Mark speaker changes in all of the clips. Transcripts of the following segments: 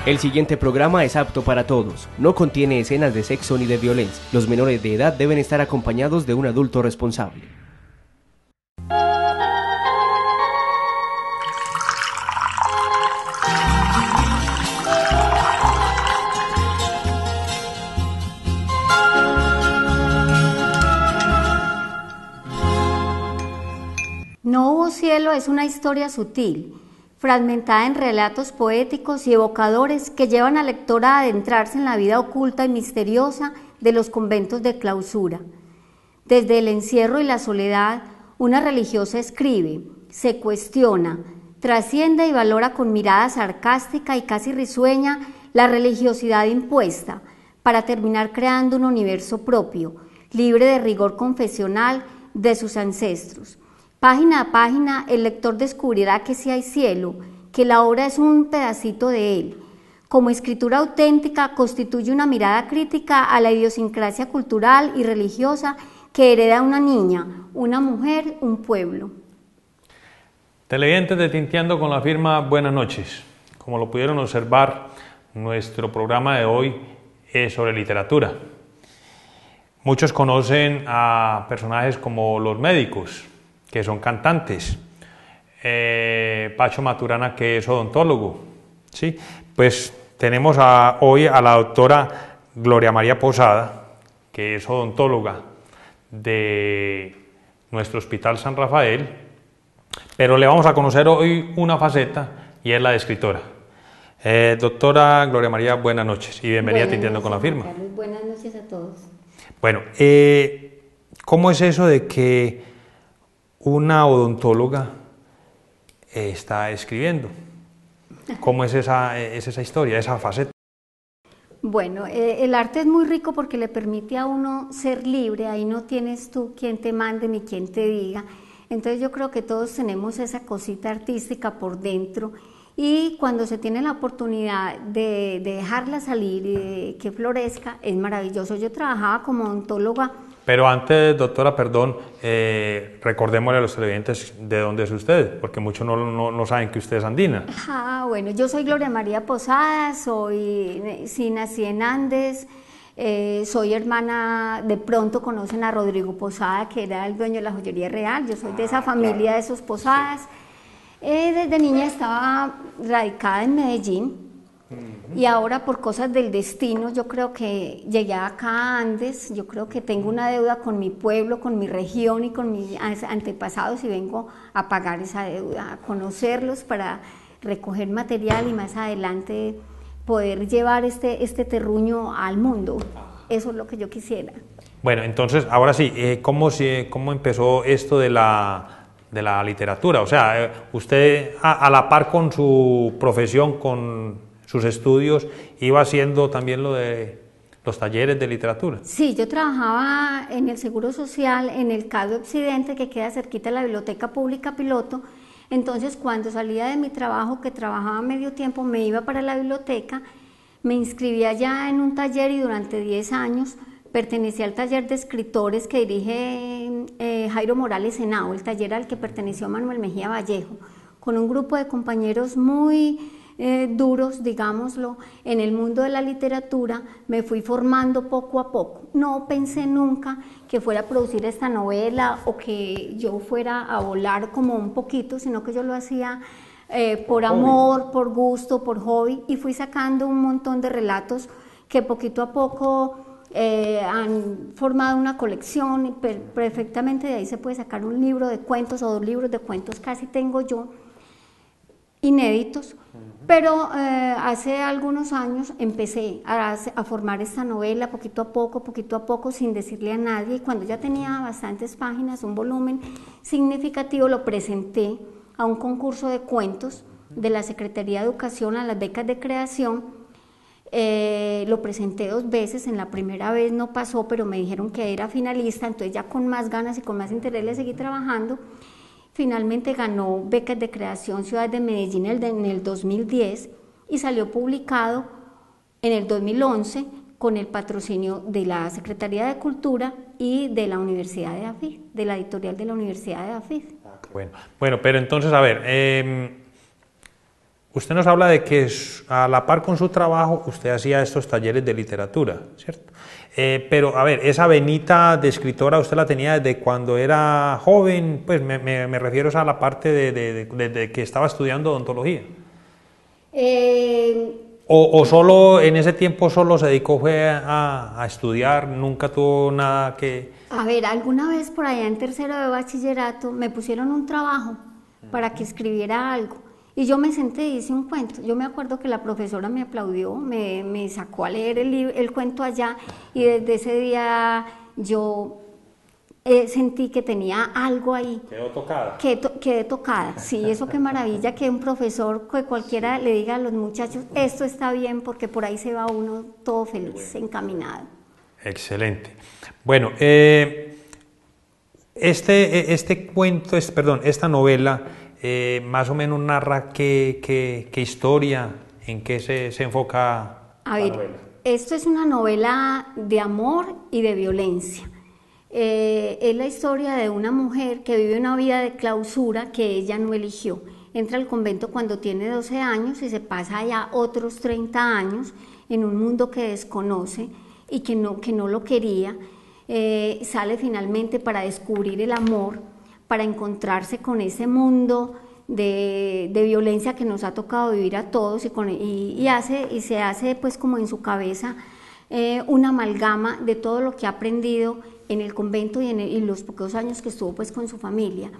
Speaker 1: El siguiente programa es apto para todos. No contiene escenas de sexo ni de violencia. Los menores de edad deben estar acompañados de un adulto responsable.
Speaker 2: No hubo cielo es una historia sutil, fragmentada en relatos poéticos y evocadores que llevan al lector a adentrarse en la vida oculta y misteriosa de los conventos de clausura. Desde el encierro y la soledad, una religiosa escribe, se cuestiona, trasciende y valora con mirada sarcástica y casi risueña la religiosidad impuesta, para terminar creando un universo propio, libre de rigor confesional de sus ancestros. Página a página, el lector descubrirá que sí hay cielo, que la obra es un pedacito de él. Como escritura auténtica, constituye una mirada crítica a la idiosincrasia cultural y religiosa que hereda una niña, una mujer, un pueblo.
Speaker 3: Televidentes de Tinteando con la Firma, buenas noches. Como lo pudieron observar, nuestro programa de hoy es sobre literatura. Muchos conocen a personajes como los médicos, que son cantantes, Pacho Maturana, que es odontólogo, ¿sí? Pues tenemos hoy a la doctora Gloria María Posada, que es odontóloga de nuestro Hospital San Rafael, pero le vamos a conocer hoy una faceta y es la de escritora. Doctora Gloria María, buenas noches y bienvenida a Tinteando con la Firma.
Speaker 2: Carlos, buenas noches a todos.
Speaker 3: Bueno, ¿cómo es eso de que una odontóloga está escribiendo? ¿Cómo es esa historia, esa faceta?
Speaker 2: Bueno, el arte es muy rico porque le permite a uno ser libre, ahí no tienes tú quien te mande ni quien te diga. Entonces yo creo que todos tenemos esa cosita artística por dentro y cuando se tiene la oportunidad de dejarla salir y de que florezca, es maravilloso. Yo trabajaba como odontóloga.
Speaker 3: Pero antes, doctora, perdón, recordémosle a los televidentes de dónde es usted, porque muchos no saben que usted es andina.
Speaker 2: Bueno, yo soy Gloria María Posada, nací en Andes, soy hermana, de pronto conocen a Rodrigo Posada, que era el dueño de la joyería real, yo soy de esa familia, de esos Posadas. Desde niña estaba radicada en Medellín. Y ahora por cosas del destino yo creo que llegué acá a Andes, yo creo que tengo una deuda con mi pueblo, con mi región y con mis antepasados y vengo a pagar esa deuda, a conocerlos para recoger material y más adelante poder llevar este terruño al mundo. Eso es lo que yo quisiera.
Speaker 3: Bueno, entonces ahora sí, ¿cómo empezó esto de la literatura? O sea, usted a la par con su profesión, con sus estudios, iba haciendo también lo de los talleres de literatura.
Speaker 2: Sí, yo trabajaba en el Seguro Social, en el CADO Occidente, que queda cerquita de la Biblioteca Pública Piloto. Entonces, cuando salía de mi trabajo, que trabajaba medio tiempo, me iba para la biblioteca, me inscribía ya en un taller y durante 10 años pertenecía al taller de escritores que dirige Jairo Morales Henao, el taller al que perteneció Manuel Mejía Vallejo, con un grupo de compañeros muy duros, digámoslo, en el mundo de la literatura. Me fui formando poco a poco. No pensé nunca que fuera a producir esta novela o que yo fuera a volar como un poquito, sino que yo lo hacía por amor, por gusto, por hobby, y fui sacando un montón de relatos que poquito a poco han formado una colección y perfectamente de ahí se puede sacar un libro de cuentos o 2 libros de cuentos, casi tengo yo, inéditos. Pero hace algunos años empecé a formar esta novela poquito a poco, sin decirle a nadie, y cuando ya tenía bastantes páginas, un volumen significativo, lo presenté a un concurso de cuentos de la Secretaría de Educación, a las becas de creación. Lo presenté 2 veces, en la primera vez no pasó, pero me dijeron que era finalista, entonces ya con más ganas y con más interés le seguí trabajando. Finalmente ganó becas de creación Ciudad de Medellín en el 2010 y salió publicado en el 2011 con el patrocinio de la Secretaría de Cultura y de la Universidad de AFID, de la editorial de la Universidad de AFID.
Speaker 3: Bueno, pero entonces, a ver, usted nos habla de que a la par con su trabajo usted hacía estos talleres de literatura, ¿cierto? Pero a ver, esa venita de escritora usted la tenía desde cuando era joven, pues me refiero a la parte de que estaba estudiando odontología. O solo en ese tiempo solo se dedicó fue a estudiar, nunca tuvo nada que...
Speaker 2: A ver, alguna vez por allá en tercero de bachillerato me pusieron un trabajo para que escribiera algo y yo me senté y hice un cuento. Yo me acuerdo que la profesora me aplaudió, me sacó a leer el cuento allá y desde ese día yo sentí que tenía algo ahí.
Speaker 3: Quedó tocada.
Speaker 2: Quedé tocada, sí, eso qué maravilla que un profesor, que cualquiera le diga a los muchachos, esto está bien porque por ahí se va uno todo feliz, encaminado.
Speaker 3: Excelente. Bueno, este cuento, esta novela, más o menos narra qué historia, en qué se enfoca
Speaker 2: la
Speaker 3: novela.
Speaker 2: Esto es una novela de amor y de violencia. Es la historia de una mujer que vive una vida de clausura que ella no eligió. Entra al convento cuando tiene 12 años y se pasa allá otros 30 años en un mundo que desconoce y que no lo quería. Sale finalmente para descubrir el amor, para encontrarse con ese mundo de violencia que nos ha tocado vivir a todos y se hace pues como en su cabeza una amalgama de todo lo que ha aprendido en el convento y en los pocos años que estuvo pues con su familia.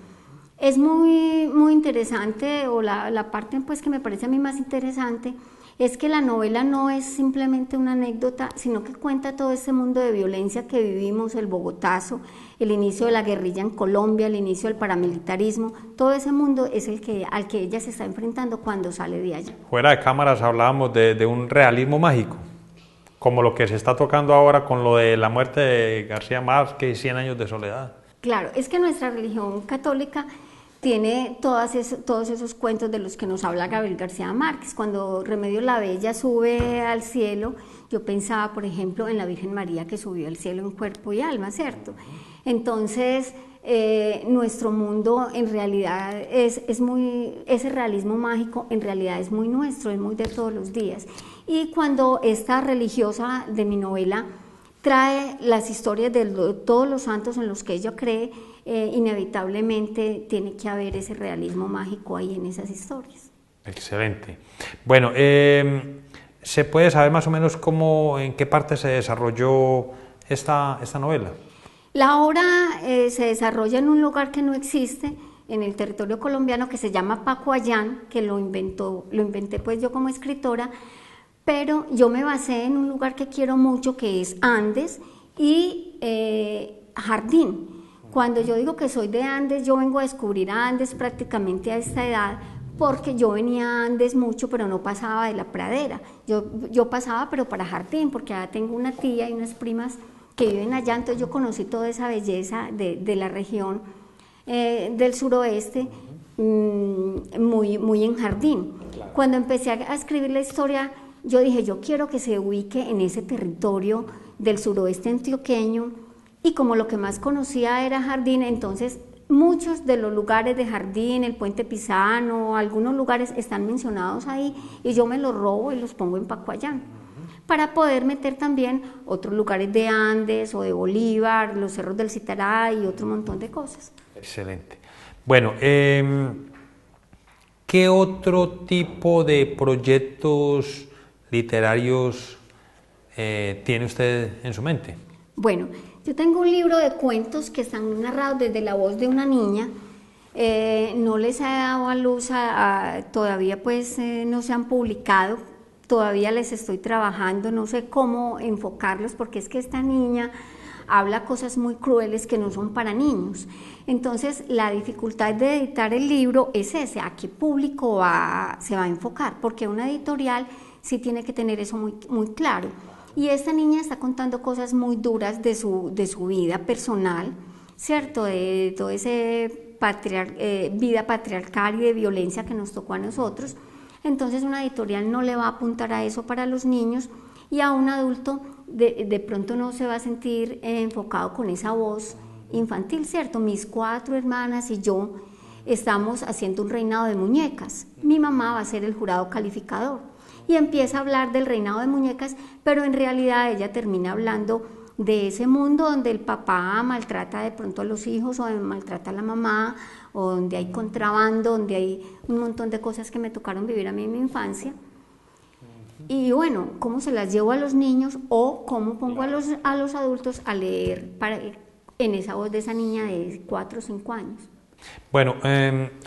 Speaker 2: Es muy interesante, o la parte pues que me parece a mí más interesante es que la novela no es simplemente una anécdota, sino que cuenta todo este mundo de violencia que vivimos, el Bogotazo, el inicio de la guerrilla en Colombia, el inicio del paramilitarismo, todo ese mundo es al que ella se está enfrentando cuando sale de allí.
Speaker 3: Fuera de cámaras hablábamos de un realismo mágico, como lo que se está tocando ahora con lo de la muerte de García Márquez y 100 años de soledad.
Speaker 2: Claro, es que nuestra religión católica tiene todos esos cuentos de los que nos habla Gabriel García Márquez. Cuando Remedios la Bella sube al cielo, yo pensaba, por ejemplo, en la Virgen María que subió al cielo en cuerpo y alma, ¿cierto? Entonces, nuestro mundo en realidad ese realismo mágico en realidad es muy nuestro, es muy de todos los días. Y cuando esta religiosa de mi novela trae las historias de todos los santos en los que ella cree, inevitablemente tiene que haber ese realismo mágico ahí en esas historias.
Speaker 3: Excelente. Bueno, ¿se puede saber más o menos en qué parte se desarrolló esta novela?
Speaker 2: La obra se desarrolla en un lugar que no existe en el territorio colombiano, que se llama Pacuayán, que lo inventé pues yo como escritora, pero yo me basé en un lugar que quiero mucho, que es Andes y Jardín. Cuando yo digo que soy de Andes, yo vengo a descubrir a Andes prácticamente a esta edad, porque yo venía a Andes mucho, pero no pasaba de la pradera. Yo pasaba, pero para Jardín, porque allá tengo una tía y unas primas que viven allá, entonces yo conocí toda esa belleza de la región del suroeste, muy en Jardín. Claro. Cuando empecé a escribir la historia, yo dije, yo quiero que se ubique en ese territorio del suroeste antioqueño, y como lo que más conocía era Jardín, entonces muchos de los lugares de Jardín, el Puente Pisano, algunos lugares están mencionados ahí, y yo me los robo y los pongo en Pacuayán, para poder meter también otros lugares de Andes o de Bolívar, los cerros del Citará y otro montón de cosas.
Speaker 3: Excelente. Bueno, ¿qué otro tipo de proyectos literarios tiene usted en su mente?
Speaker 2: Bueno, yo tengo un libro de cuentos que están narrados desde la voz de una niña. No les he dado a luz, todavía pues no se han publicado, todavía les estoy trabajando, no sé cómo enfocarlos, porque es que esta niña habla cosas muy crueles que no son para niños. Entonces la dificultad de editar el libro es ese, a qué público se va a enfocar, porque una editorial sí tiene que tener eso muy claro. Y esta niña está contando cosas muy duras de su vida personal, ¿cierto? De toda esa vida patriarcal y de violencia que nos tocó a nosotros. Entonces una editorial no le va a apuntar a eso para los niños, y a un adulto de pronto no se va a sentir enfocado con esa voz infantil, ¿cierto? Mis 4 hermanas y yo estamos haciendo un reinado de muñecas. Mi mamá va a ser el jurado calificador. Y empieza a hablar del reinado de muñecas, pero en realidad ella termina hablando de ese mundo donde el papá maltrata de pronto a los hijos, o maltrata a la mamá, o donde hay contrabando, donde hay un montón de cosas que me tocaron vivir a mí en mi infancia. Y bueno, cómo se las llevo a los niños, o cómo pongo a los adultos a leer en esa voz de esa niña de 4 o 5 años.
Speaker 3: Bueno,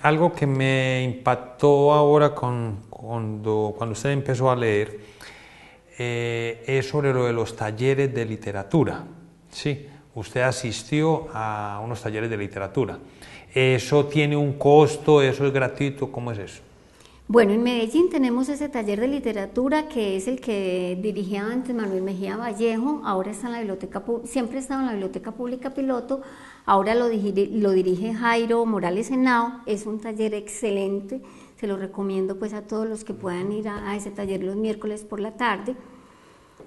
Speaker 3: algo que me impactó ahora cuando usted empezó a leer es sobre lo de los talleres de literatura. Sí, usted asistió a unos talleres de literatura. ¿Eso tiene un costo? ¿Eso es gratuito? ¿Cómo es eso?
Speaker 2: Bueno, en Medellín tenemos ese taller de literatura que es el que dirigía antes Manuel Mejía Vallejo, ahora está en la biblioteca, siempre ha estado en la Biblioteca Pública Piloto, ahora lo dirige Jairo Morales Henao. Es un taller excelente, se lo recomiendo pues a todos los que puedan ir a ese taller los miércoles por la tarde,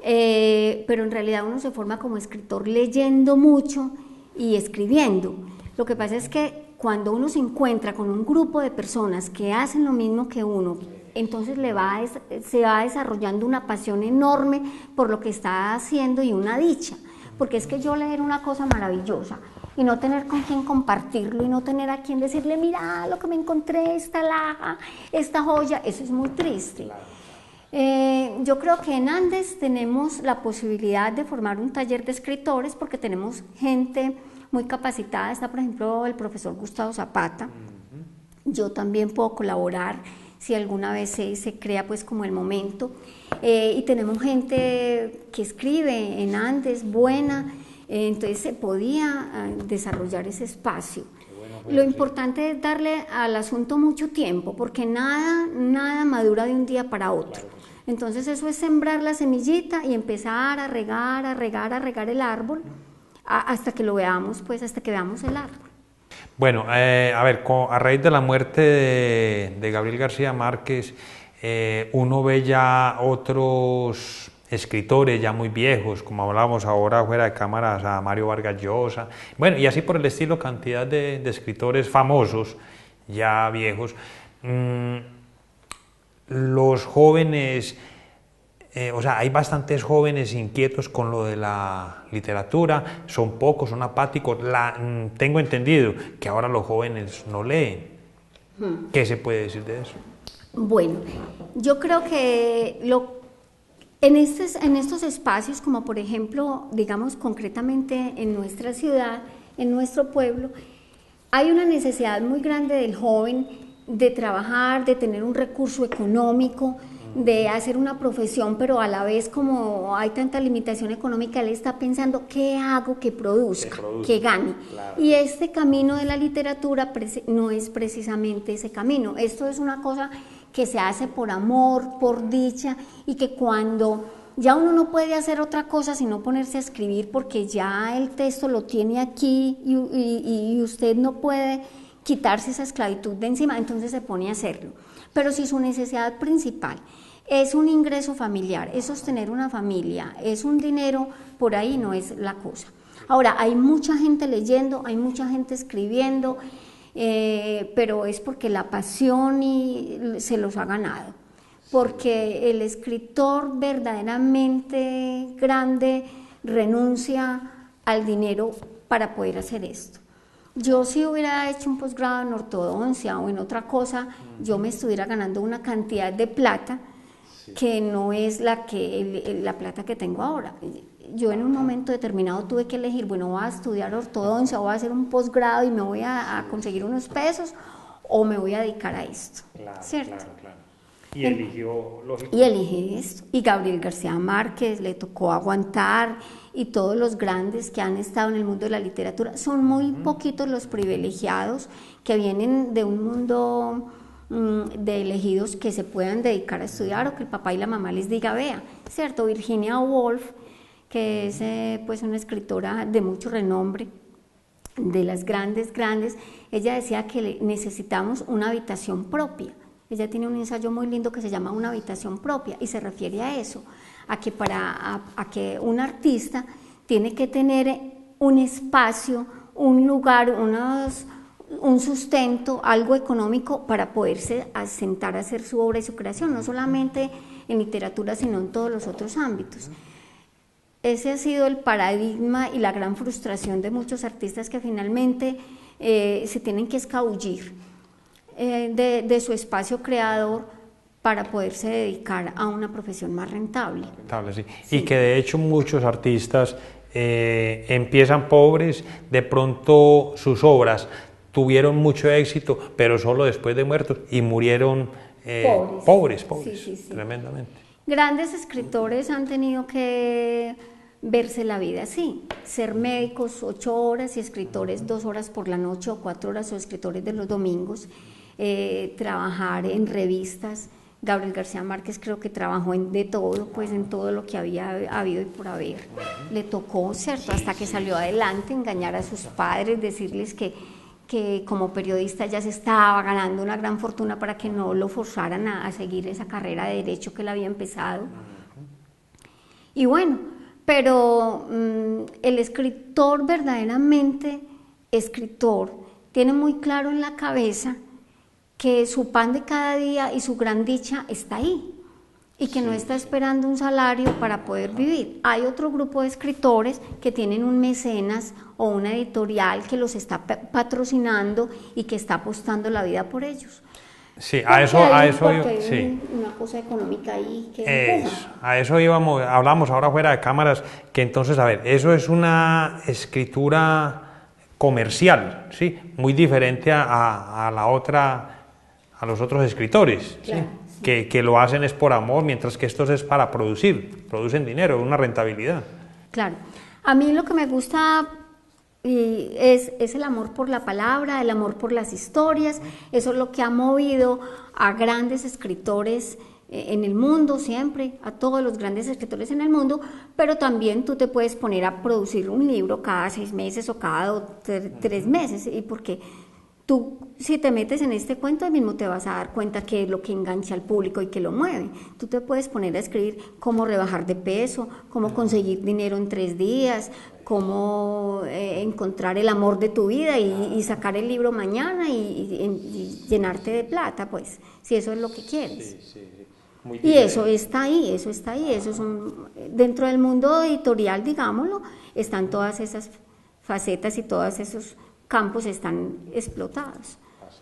Speaker 2: pero en realidad uno se forma como escritor leyendo mucho y escribiendo. Lo que pasa es que cuando uno se encuentra con un grupo de personas que hacen lo mismo que uno, entonces se va desarrollando una pasión enorme por lo que está haciendo y una dicha, porque es que yo leer una cosa maravillosa y no tener con quién compartirlo y no tener a quien decirle, mira lo que me encontré, esta alhaja, esta joya, eso es muy triste. Yo creo que en Andes tenemos la posibilidad de formar un taller de escritores porque tenemos gente muy capacitada. Está por ejemplo el profesor Gustavo Zapata. Yo también puedo colaborar si alguna vez se crea pues como el momento, y tenemos gente que escribe en Andes buena, entonces se podía desarrollar ese espacio. Lo importante es darle al asunto mucho tiempo, porque nada madura de un día para otro. Entonces eso es sembrar la semillita y empezar a regar el árbol hasta que lo veamos, pues hasta que veamos el árbol.
Speaker 3: Bueno, a ver, a raíz de la muerte de Gabriel García Márquez, uno ve ya otros escritores ya muy viejos, como hablábamos ahora fuera de cámaras, a Mario Vargas Llosa, bueno, y así por el estilo, cantidad de escritores famosos, ya viejos. Los jóvenes, o sea, hay bastantes jóvenes inquietos con lo de la literatura, son pocos, son apáticos. Tengo entendido que ahora los jóvenes no leen. ¿Qué se puede decir de eso?
Speaker 2: Bueno, yo creo que en estos espacios, como por ejemplo, digamos concretamente en nuestra ciudad, en nuestro pueblo, hay una necesidad muy grande del joven de trabajar, de tener un recurso económico, de hacer una profesión, pero a la vez como hay tanta limitación económica, él está pensando qué hago que produzca, que gane. Claro. Y este camino de la literatura no es precisamente ese camino. Esto es una cosa que se hace por amor, por dicha, y que cuando ya uno no puede hacer otra cosa sino ponerse a escribir porque ya el texto lo tiene aquí y usted no puede quitarse esa esclavitud de encima, entonces se pone a hacerlo. Pero si su necesidad principal es un ingreso familiar, es sostener una familia, es un dinero, por ahí no es la cosa. Ahora, hay mucha gente leyendo, hay mucha gente escribiendo, pero es porque la pasión se los ha ganado. Porque el escritor verdaderamente grande renuncia al dinero para poder hacer esto. Yo si hubiera hecho un posgrado en ortodoncia o en otra cosa, yo me estuviera ganando una cantidad de plata que no es la plata que tengo ahora. Yo en un momento determinado tuve que elegir, bueno, voy a estudiar ortodoncia, voy a hacer un posgrado y me voy a conseguir unos pesos, o me voy a dedicar a esto, claro, ¿cierto?
Speaker 3: Claro. Y eligió, lógico.
Speaker 2: Y elegí esto. Y Gabriel García Márquez le tocó aguantar, y todos los grandes que han estado en el mundo de la literatura. Son muy poquitos los privilegiados que vienen de un mundo de elegidos que se puedan dedicar a estudiar, o que el papá y la mamá les diga, vea, ¿cierto? Virginia Woolf, que es pues una escritora de mucho renombre, de las grandes, ella decía que necesitamos una habitación propia. Ella tiene un ensayo muy lindo que se llama Una habitación propia, y se refiere a eso, a que un artista tiene que tener un espacio, un lugar, un sustento, algo económico para poderse sentar a hacer su obra y su creación, no solamente en literatura, sino en todos los otros ámbitos. Ese ha sido el paradigma y la gran frustración de muchos artistas que finalmente se tienen que escabullir de su espacio creador para poderse dedicar a una profesión más rentable.
Speaker 3: Sí.
Speaker 2: Sí.
Speaker 3: Y que de hecho muchos artistas empiezan pobres, de pronto sus obras tuvieron mucho éxito, pero solo después de muertos, y murieron pobres,
Speaker 2: sí.
Speaker 3: Tremendamente.
Speaker 2: Grandes escritores han tenido que verse la vida así, ser médicos 8 horas y escritores 2 horas por la noche o 4 horas, o escritores de los domingos, trabajar en revistas. Gabriel García Márquez creo que trabajó de todo, pues en todo lo que había habido y por haber. Le tocó, ¿cierto? Hasta que salió adelante, engañar a sus padres, decirles que como periodista ya se estaba ganando una gran fortuna para que no lo forzaran a seguir esa carrera de derecho que él había empezado. Y bueno, pero el escritor verdaderamente escritor tiene muy claro en la cabeza que su pan de cada día y su gran dicha está ahí, y que no está esperando un salario para poder vivir. Hay otro grupo de escritores que tienen un mecenas o una editorial que los está patrocinando y que está apostando la vida por ellos.
Speaker 3: Sí, a eso
Speaker 2: hay una cosa económica ahí que
Speaker 3: a eso íbamos, hablamos ahora fuera de cámaras, que entonces, a ver, eso es una escritura comercial, ¿sí? Muy diferente a la otra, a los otros escritores,
Speaker 2: claro,
Speaker 3: ¿sí?
Speaker 2: Sí.
Speaker 3: Que lo hacen es por amor, mientras que estos es para producen dinero, una rentabilidad.
Speaker 2: Claro, a mí lo que me gusta es el amor por la palabra, el amor por las historias. Eso es lo que ha movido a grandes escritores en el mundo siempre, a todos los grandes escritores en el mundo, pero también tú te puedes poner a producir un libro cada 6 meses o cada 3 meses, y porque tú, si te metes en este cuento, mismo te vas a dar cuenta que es lo que engancha al público y que lo mueve. Tú te puedes poner a escribir cómo rebajar de peso, cómo conseguir dinero en 3 días, cómo encontrar el amor de tu vida y sacar el libro mañana y llenarte de plata, pues, si eso es lo que quieres.
Speaker 3: Sí.
Speaker 2: Y eso está ahí, eso es dentro del mundo editorial, digámoslo, están todas esas facetas y todos esos campos están explotados,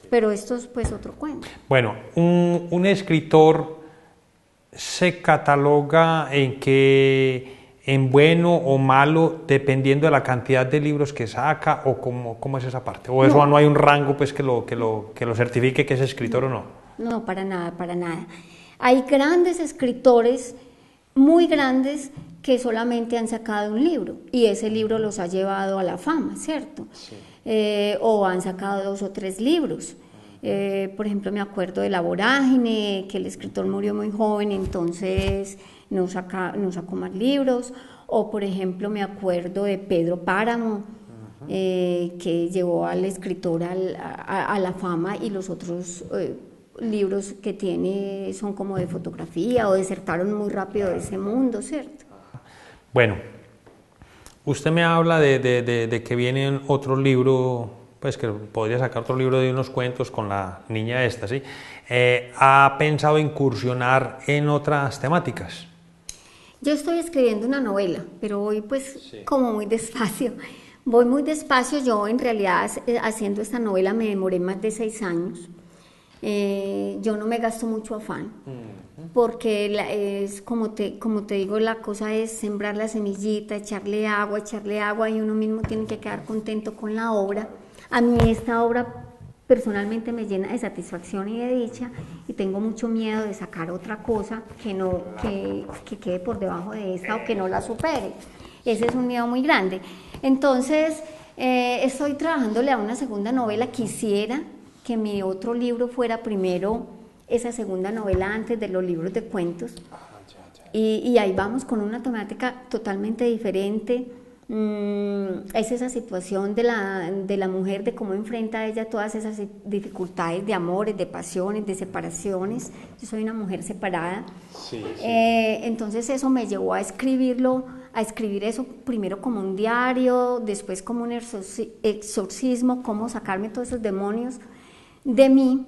Speaker 2: pero esto es pues otro cuento.
Speaker 3: Bueno, un escritor se cataloga en bueno o malo dependiendo de la cantidad de libros que saca, o cómo es esa parte, o eso no hay un rango pues que lo certifique que es escritor o no.
Speaker 2: No, para nada. Hay grandes escritores, muy grandes, que solamente han sacado un libro y ese libro los ha llevado a la fama, ¿cierto? Sí. O han sacado 2 o 3 libros. Por ejemplo, me acuerdo de La Vorágine, que el escritor murió muy joven, entonces no sacó más libros. O por ejemplo, me acuerdo de Pedro Páramo, que llevó al escritor a la fama, y los otros libros que tiene son como de fotografía o desertaron muy rápido de ese mundo, ¿cierto?
Speaker 3: Bueno, usted me habla de que viene otro libro, pues que podría sacar otro libro de unos cuentos con la niña esta, ¿sí? ¿Ha pensado incursionar en otras temáticas?
Speaker 2: Yo estoy escribiendo una novela, pero voy pues como muy despacio. Voy muy despacio. Yo en realidad haciendo esta novela me demoré más de 6 años. Yo no me gasto mucho afán, porque es como te digo, la cosa es sembrar la semillita, echarle agua, y uno mismo tiene que quedar contento con la obra. A mí esta obra personalmente me llena de satisfacción y de dicha, y tengo mucho miedo de sacar otra cosa que quede por debajo de esta o que no la supere. Ese es un miedo muy grande. Entonces estoy trabajándole a una segunda novela. Quisiera que mi otro libro fuera primero esa segunda novela antes de los libros de cuentos. Y ahí vamos con una temática totalmente diferente. Es esa situación de la mujer, de cómo enfrenta ella todas esas dificultades de amores, de pasiones, de separaciones. Yo soy una mujer separada. Entonces eso me llevó a escribirlo a escribir eso primero como un diario, después como un exorcismo, cómo sacarme todos esos demonios de mí,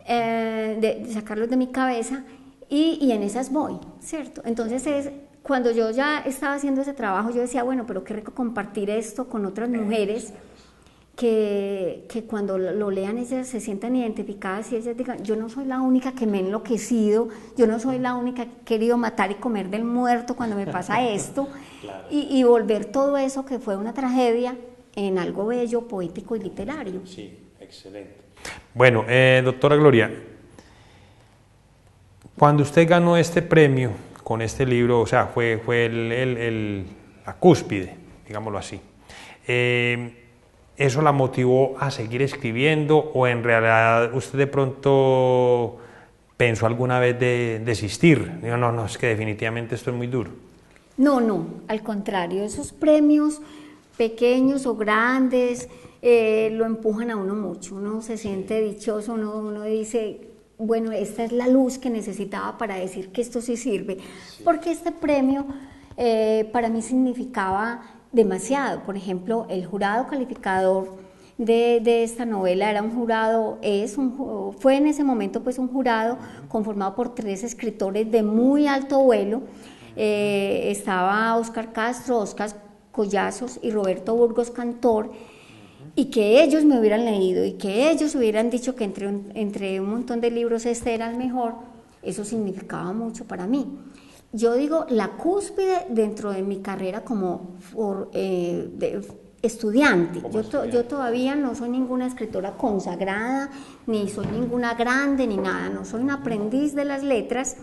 Speaker 2: de sacarlos de mi cabeza, y en esas voy, ¿cierto? Entonces cuando yo ya estaba haciendo ese trabajo, yo decía, bueno, pero qué rico compartir esto con otras mujeres, que cuando lo lean ellas se sientan identificadas y ellas digan, yo no soy la única que me he enloquecido, yo no soy la única que he querido matar y comer del muerto cuando me pasa esto, claro. y volver todo eso que fue una tragedia en algo bello, poético y literario.
Speaker 3: Sí, excelente. Bueno, doctora Gloria, cuando usted ganó este premio con este libro, o sea, fue la cúspide, digámoslo así, ¿eso la motivó a seguir escribiendo o en realidad usted de pronto pensó alguna vez de desistir? Digo, no, es que definitivamente esto es muy duro.
Speaker 2: No, al contrario, esos premios pequeños o grandes lo empujan a uno mucho, uno se siente dichoso, uno dice, bueno, esta es la luz que necesitaba para decir que esto sí sirve, porque este premio para mí significaba demasiado. Por ejemplo, el jurado calificador de esta novela era un jurado, fue en ese momento pues un jurado conformado por 3 escritores de muy alto vuelo. Estaba Óscar Castro, Óscar Collazos y Roberto Burgos Cantor, y que ellos me hubieran leído y que ellos hubieran dicho que entre un montón de libros este era el mejor, eso significaba mucho para mí. Yo digo, la cúspide dentro de mi carrera como estudiante. Yo todavía no soy ninguna escritora consagrada, ni soy ninguna grande, ni nada, no soy un aprendiz de las letras,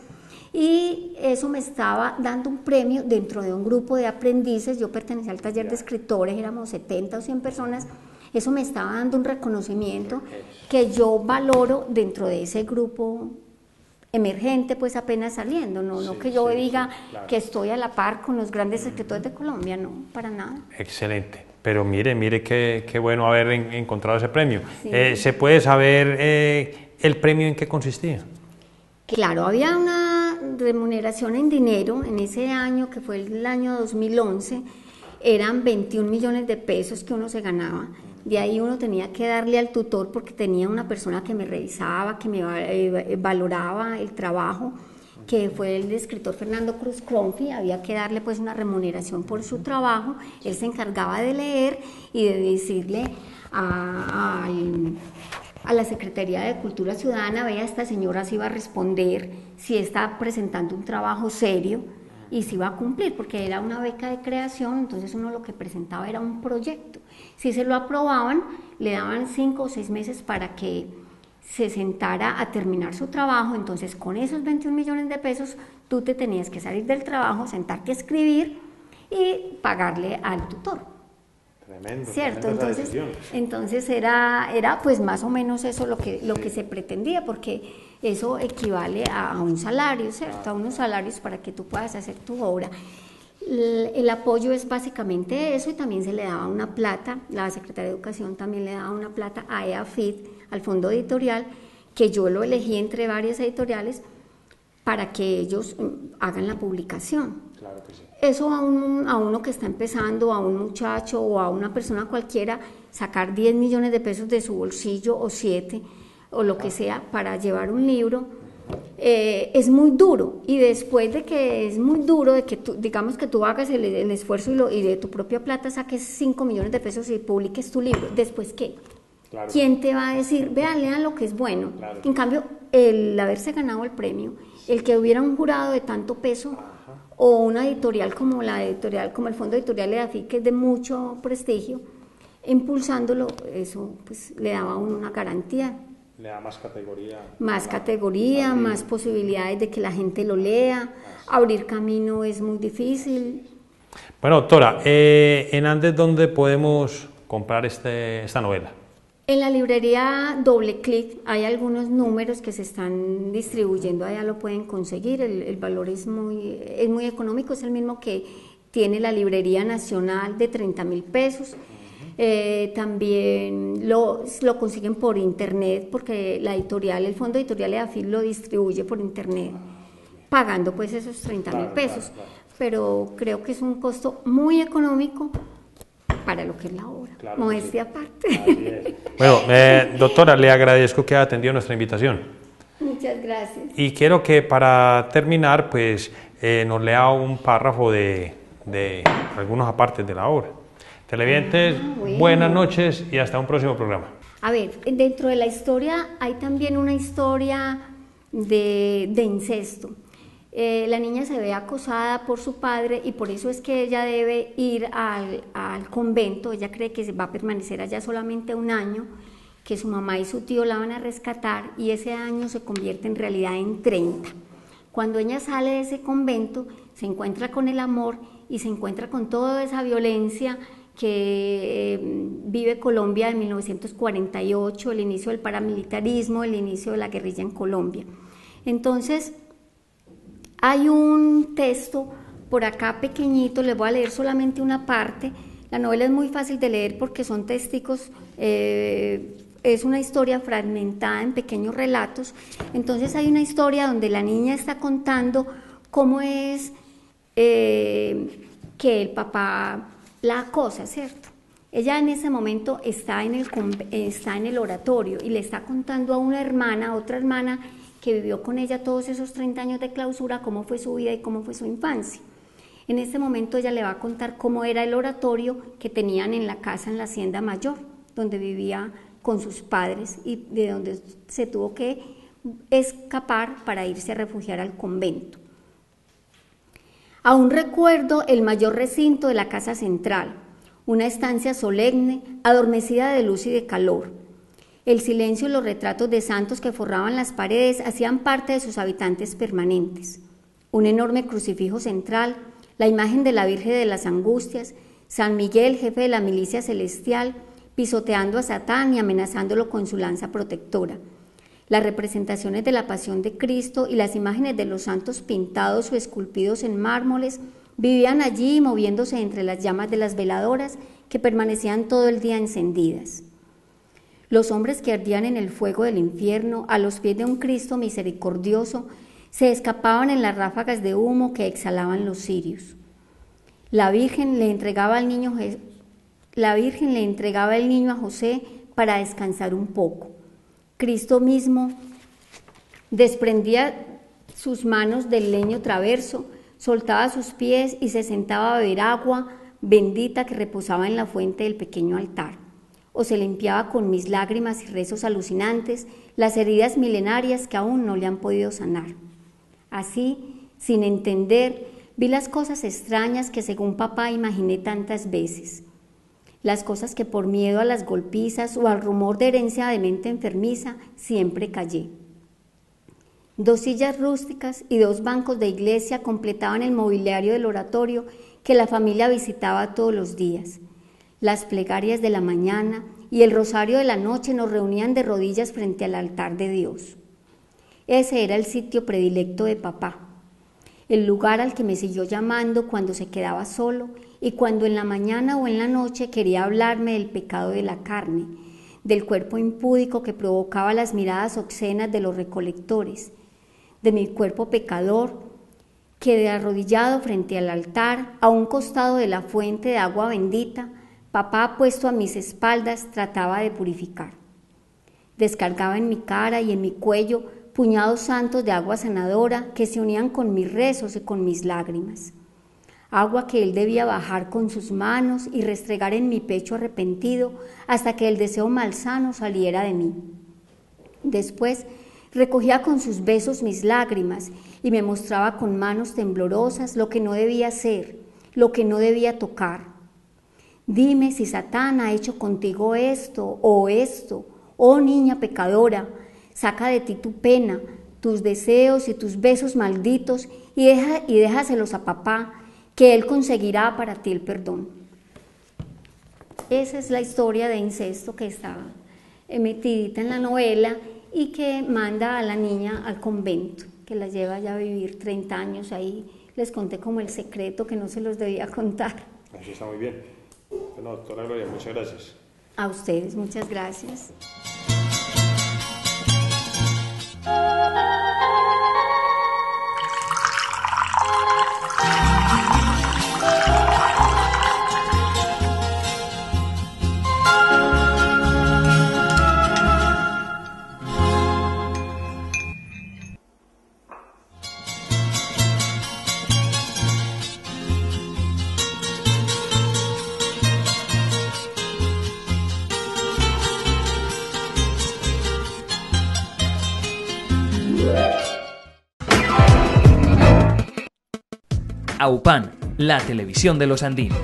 Speaker 2: y eso me estaba dando un premio dentro de un grupo de aprendices. Yo pertenecía al taller de escritores, éramos 70 o 100 personas, eso me estaba dando un reconocimiento que yo valoro dentro de ese grupo emergente, pues apenas saliendo, no que yo diga que estoy a la par con los grandes escritores de Colombia, no, para nada.
Speaker 3: Excelente, pero mire qué bueno haber encontrado ese premio.
Speaker 2: Sí.
Speaker 3: ¿Se puede saber el premio en qué consistía?
Speaker 2: Claro, había una remuneración en dinero en ese año, que fue el año 2011, eran 21 millones de pesos que uno se ganaba. De ahí uno tenía que darle al tutor porque tenía una persona que me revisaba, que me valoraba el trabajo, que fue el escritor Fernando Cruz Cronfi. Había que darle pues una remuneración por su trabajo. Él se encargaba de leer y de decirle a la Secretaría de Cultura Ciudadana, vea, esta señora sí va a responder, si está presentando un trabajo serio y si va a cumplir, porque era una beca de creación, entonces uno lo que presentaba era un proyecto. Si se lo aprobaban, le daban 5 o 6 meses para que se sentara a terminar su trabajo. Entonces con esos 21 millones de pesos tú te tenías que salir del trabajo, sentarte a escribir y pagarle al tutor.
Speaker 3: Tremendo,
Speaker 2: ¿cierto? Entonces era pues más o menos eso lo que se pretendía, porque eso equivale a un salario, ¿cierto? A unos salarios para que tú puedas hacer tu obra. El apoyo es básicamente eso, y también se le daba una plata, la Secretaría de Educación también le daba una plata a EAFID, al fondo editorial, que yo lo elegí entre varias editoriales para que ellos hagan la publicación.
Speaker 3: Claro que sí.
Speaker 2: Eso a uno que está empezando, a un muchacho o a una persona cualquiera, sacar 10 millones de pesos de su bolsillo o 7 o lo que sea para llevar un libro, es muy duro. Y después de que es muy duro, de que tú, digamos que tú hagas el esfuerzo y de tu propia plata saques 5 millones de pesos y publiques tu libro, ¿después qué? Claro. ¿Quién te va a decir, vean, lean lo que es bueno? Claro. En cambio, el haberse ganado el premio, el que hubiera un jurado de tanto peso, o una editorial como el Fondo Editorial EAFID, que es de mucho prestigio, impulsándolo, eso pues le daba a uno una garantía.
Speaker 3: Le da más categoría.
Speaker 2: Más categoría, más posibilidades de que la gente lo lea. Abrir camino es muy difícil.
Speaker 3: Bueno, doctora, en Andes, ¿dónde podemos comprar esta novela?
Speaker 2: En la librería Doble Clic hay algunos números que se están distribuyendo, allá lo pueden conseguir, el valor es muy económico, es el mismo que tiene la Librería Nacional de 30.000 pesos. También lo consiguen por internet, porque la editorial, el Fondo Editorial EAFID lo distribuye por internet, pagando pues esos 30.000 pesos. Claro. pero creo que es un costo muy económico para lo que es la obra,
Speaker 3: claro,
Speaker 2: modestia
Speaker 3: sí.
Speaker 2: aparte.
Speaker 3: Bueno, doctora, le agradezco que haya atendido nuestra invitación.
Speaker 2: Muchas gracias.
Speaker 3: Y quiero que para terminar, pues, nos lea un párrafo de algunos apartes de la obra. Televidentes,
Speaker 2: bueno.
Speaker 3: Buenas noches y hasta un próximo programa.
Speaker 2: A ver, dentro de la historia hay también una historia de incesto. La niña se ve acosada por su padre y por eso es que ella debe ir al convento. Ella cree que va a permanecer allá solamente un año, que su mamá y su tío la van a rescatar y ese año se convierte en realidad en 30. Cuando ella sale de ese convento, se encuentra con el amor y se encuentra con toda esa violencia que vive Colombia en 1948, el inicio del paramilitarismo, el inicio de la guerrilla en Colombia. Entonces, hay un texto por acá pequeñito, les voy a leer solamente una parte. La novela es muy fácil de leer porque son textos, es una historia fragmentada en pequeños relatos. Entonces hay una historia donde la niña está contando cómo es que el papá la acosa, ¿cierto? Ella en ese momento está en el oratorio y le está contando a una hermana, otra hermana, que vivió con ella todos esos 30 años de clausura, cómo fue su vida y cómo fue su infancia. En este momento ella le va a contar cómo era el oratorio que tenían en la casa en la Hacienda Mayor, donde vivía con sus padres y de donde se tuvo que escapar para irse a refugiar al convento. Aún recuerdo el mayor recinto de la casa central, una estancia solemne, adormecida de luz y de calor. El silencio y los retratos de santos que forraban las paredes hacían parte de sus habitantes permanentes. Un enorme crucifijo central, la imagen de la Virgen de las Angustias, San Miguel, jefe de la milicia celestial, pisoteando a Satán y amenazándolo con su lanza protectora. Las representaciones de la Pasión de Cristo y las imágenes de los santos pintados o esculpidos en mármoles vivían allí moviéndose entre las llamas de las veladoras que permanecían todo el día encendidas. Los hombres que ardían en el fuego del infierno, a los pies de un Cristo misericordioso, se escapaban en las ráfagas de humo que exhalaban los cirios. La Virgen le entregaba el niño a José para descansar un poco. Cristo mismo desprendía sus manos del leño traverso, soltaba sus pies y se sentaba a beber agua bendita que reposaba en la fuente del pequeño altar. O se limpiaba con mis lágrimas y rezos alucinantes las heridas milenarias que aún no le han podido sanar. Así, sin entender, vi las cosas extrañas que según papá imaginé tantas veces. Las cosas que por miedo a las golpizas o al rumor de herencia de mente enfermiza siempre callé. 2 sillas rústicas y 2 bancos de iglesia completaban el mobiliario del oratorio que la familia visitaba todos los días. Las plegarias de la mañana y el rosario de la noche nos reunían de rodillas frente al altar de Dios. Ese era el sitio predilecto de papá, el lugar al que me siguió llamando cuando se quedaba solo y cuando en la mañana o en la noche quería hablarme del pecado de la carne, del cuerpo impúdico que provocaba las miradas obscenas de los recolectores, de mi cuerpo pecador que de arrodillado frente al altar, a un costado de la fuente de agua bendita, papá puesto a mis espaldas trataba de purificar. Descargaba en mi cara y en mi cuello puñados santos de agua sanadora que se unían con mis rezos y con mis lágrimas. Agua que él debía bajar con sus manos y restregar en mi pecho arrepentido hasta que el deseo malsano saliera de mí. Después recogía con sus besos mis lágrimas y me mostraba con manos temblorosas lo que no debía ser, lo que no debía tocar. Dime si Satán ha hecho contigo esto, oh niña pecadora, saca de ti tu pena, tus deseos y tus besos malditos y déjaselos a papá, que él conseguirá para ti el perdón. Esa es la historia de incesto que está metidita en la novela y que manda a la niña al convento, que la lleva ya a vivir 30 años ahí. Les conté como el secreto que no se los debía contar.
Speaker 3: Eso está muy bien. Bueno, doctora Gloria, muchas gracias.
Speaker 2: A ustedes, muchas gracias.
Speaker 4: AUPAN, la televisión de los andinos.